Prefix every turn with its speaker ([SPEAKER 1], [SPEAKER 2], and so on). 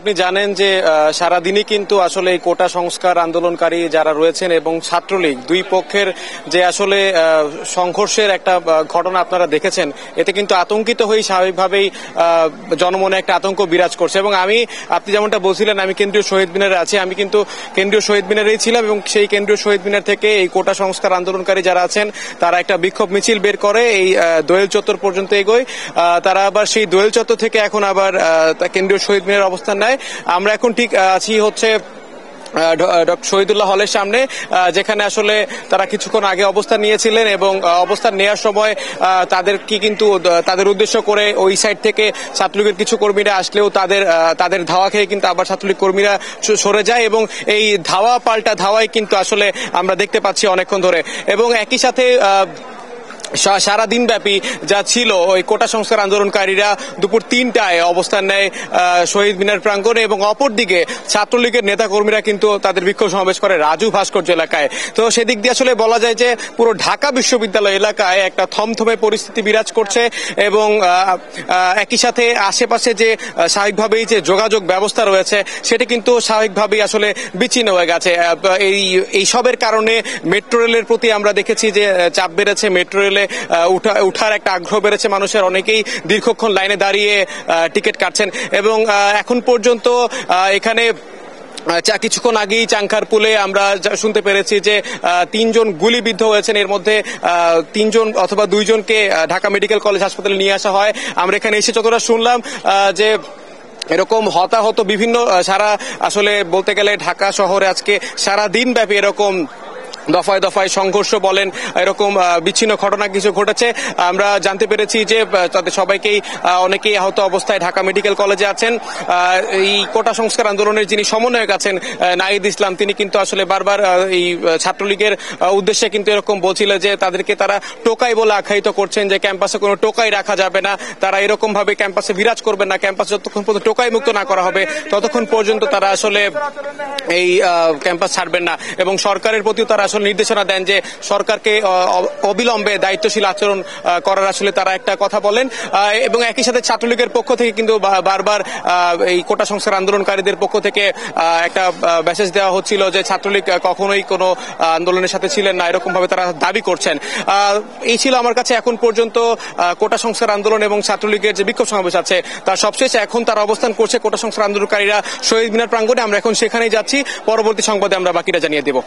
[SPEAKER 1] আপনি জানেন যে সারাদিনই কিন্তু আসলে এই কোটা সংস্কার আন্দোলনকারী যারা রয়েছেন এবং ছাত্রলীগ দুই পক্ষের যে আসলে সংঘর্ষের একটা ঘটনা আপনারা দেখেছেন, এতে কিন্তু আতঙ্কিত হয়ে স্বাভাবিকভাবেই জনমনে একটা আতঙ্ক বিরাজ করছে। এবং আপনি যেমনটা বলছিলেন, আমি কেন্দ্রীয় শহীদ মিনারে আছি, আমি কিন্তু কেন্দ্রীয় শহীদ মিনারেই ছিলাম এবং সেই কেন্দ্রীয় শহীদ মিনার থেকে এই কোটা সংস্কার আন্দোলনকারী যারা আছেন তারা একটা বিক্ষোভ মিছিল বের করে এই দোয়েল চত্বর পর্যন্ত এগোয়। তারা আবার সেই দোয়েল চত্বর থেকে এখন আবার কেন্দ্রীয় শহীদ মিনার অবস্থান নেয়। আমরা এখন ঠিক আছি হচ্ছে ডক্টর শহীদুল্লাহ হলের সামনে, যেখানে আসলে তারা কিছুক্ষণ আগে অবস্থান নিয়েছিলেন এবং অবস্থান নেওয়ার সময় তাদের উদ্দেশ্য করে ওই সাইড থেকে ছাত্রলীগের কিছু কর্মীরা আসলেও তাদের ধাওয়া খেয়ে কিন্তু আবার ছাত্রলীগ কর্মীরা সরে যায় এবং এই ধাওয়া পাল্টা ধাওয়াই কিন্তু আসলে আমরা দেখতে পাচ্ছি অনেকক্ষণ ধরে। এবং একই সাথে সারাদিন ব্যাপী যা ছিল ওই কোটা সংস্কার আন্দোলনকারীরা দুপুর ৩টায় অবস্থান নেয় শহীদ মিনার প্রাঙ্গণে এবং অপরদিকে ছাত্রলীগের নেতা কর্মীরা কিন্তু তাদের বিক্ষোভ সমাবেশ করে রাজু ভাস্কর্য এলাকায়। তো সেদিক দিয়ে আসলে বলা যায় যে পুরো ঢাকা বিশ্ববিদ্যালয় এলাকায় একটা থমথমে পরিস্থিতি বিরাজ করছে এবং একই সাথে আশেপাশে যে স্বাভাবিকভাবেই যে যোগাযোগ ব্যবস্থা রয়েছে সেটা কিন্তু স্বাভাবিকভাবেই আসলে বিচ্ছিন্ন হয়ে গেছে। এই সবের কারণে মেট্রো রেলের প্রতি আমরা দেখেছি যে চাপ বেড়েছে, মেট্রো রেলে উঠার একটা আগ্রহ বেড়েছে মানুষের, অনেকেই দীর্ঘক্ষণ লাইনে দাঁড়িয়ে টিকিট কাটছেন এবং এখন পর্যন্ত এখানে কিছুক্ষণ আগেই চাংখারপুলে আমরা শুনতে পেরেছি যে 3 জন গুলিবিদ্ধ হয়েছেন, এর মধ্যে 3 জন অথবা 2 জনকে ঢাকা মেডিকেল কলেজ হাসপাতালে নিয়ে আসা হয়। আমরা এখানে এসে যতটা শুনলাম যে এরকম হতাহত বিভিন্ন আসলে বলতে গেলে ঢাকা শহরে আজকে সারা দিন ব্যাপী এরকম দফায় দফায় সংঘর্ষ বলেন এরকম বিচ্ছিন্ন ঘটনা কিছু ঘটেছে। আমরা জানতে পেরেছি যে তাদের অনেকেই আহত অবস্থায় ঢাকা মেডিকেল কলেজে আছেন। এই কোটা সংস্কার আন্দোলনের যিনি সমন্বয়ক আছেন নাহিদ ইসলাম, তিনি কিন্তু আসলে বারবার এই ছাত্রলীগের উদ্দেশ্যে কিন্তু এরকম বলছিল যে তাদেরকে তারা টোকাই বলে আখ্যায়িত করছেন, যে ক্যাম্পাসে কোনো টোকাই রাখা যাবে না, তারা এরকম ভাবে ক্যাম্পাসে বিরাজ করবেন না, ক্যাম্পাস যতক্ষণ পর্যন্ত টোকাই মুক্ত না করা হবে ততক্ষণ পর্যন্ত তারা আসলে এই ক্যাম্পাস ছাড়বেন না। এবং সরকারের প্রতিও তারা নির্দেশনা দেন যে সরকারকে অবিলম্বে দায়িত্বশীল আচরণ করার আসলে তারা একটা কথা বলেন। এবং একই সাথে ছাত্রলীগের পক্ষ থেকে কিন্তু বারবার এই কোটা সংস্কার আন্দোলনকারীদের পক্ষ থেকে একটা মেসেজ দেওয়া হচ্ছিল যে ছাত্রলীগ কখনোই কোনো আন্দোলনের সাথে ছিলেন না, এরকম ভাবে তারা দাবি করছেন। এই ছিল আমার কাছে এখন পর্যন্ত কোটা সংস্কার আন্দোলন এবং ছাত্রলীগের যে বিক্ষোভ সমাবেশ আছে তার সবশেষে এখন তারা অবস্থান করছে কোটা সংস্কার আন্দোলনকারীরা শহীদ মিনার প্রাঙ্গণে। আমরা এখন সেখানেই যাচ্ছি, পরবর্তী সংবাদে আমরা বাকিটা জানিয়ে দেব।